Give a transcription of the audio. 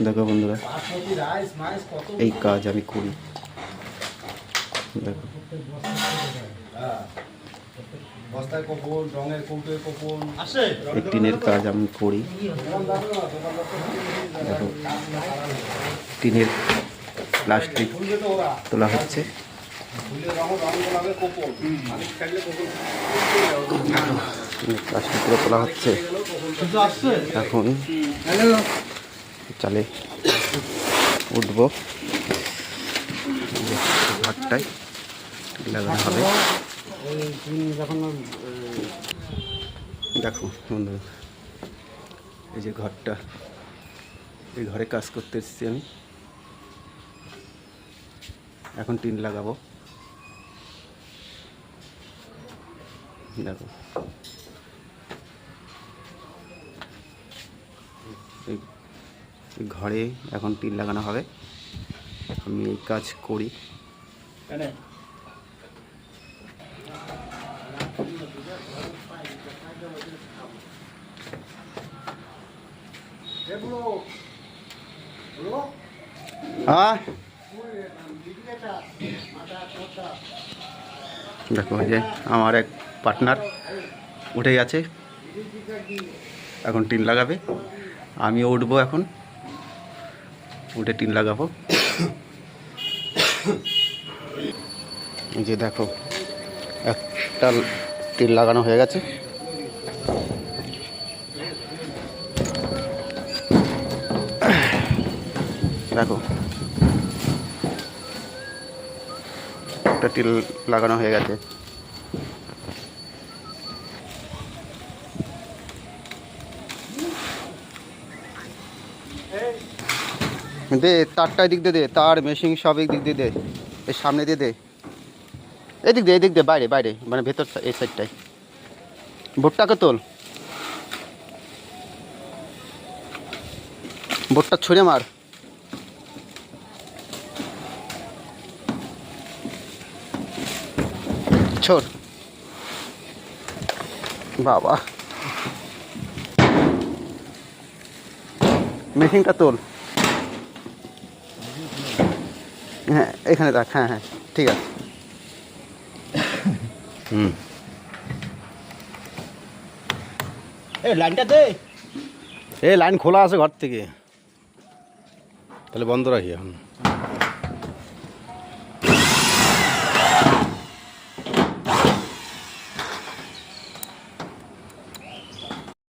দেখো বন্ধুরা, এই কাজ আমি করি। দেখো এই টিনের কাজ আমি করি। দেখো টিনের প্লাস্টিক তোলা হচ্ছে। প্লাস্টিক করে তোলা হচ্ছে। এখন চালে উঠবো, ঘাটটায় লাগানো হবে। দেখো বন্ধু, এই যে ঘরটা, এই ঘরে কাজ করতে এসেছি আমি। এখন টিন লাগাবো। দেখো এই ঘরে এখন টিন লাগানো হবে। আমি এই কাজ করি। হ্যাঁ দেখো, যে আমার এক পার্টনার উঠে গেছে, এখন টিন লাগাবে। আমিও উঠবো, এখন উঠে টিন লাগাবো। এই যে দেখো, একটা টিন লাগানো হয়ে গেছে। দেখো একটা টিন লাগানো হয়ে গেছে। দে তারটা এদিক দিয়ে দে, তার মেশিন সব এই দিক দিয়ে দে, এর সামনে দিয়ে দে, এদিক দিয়ে, এদিক দিয়ে, বাইরে বাইরে, মানে ভেতর এই সাইডটাই। বোটটাকে তোল, বোটটা ছুঁড়ে মার। ছোট বাবা, মেশিনটা তোল। হ্যাঁ এখানে রাখ, হ্যাঁ হ্যাঁ ঠিক আছে। এই লাইনটা দে। এই লাইন খোলা আছে ঘর থেকে, তাহলে বন্ধ রাখি এখন।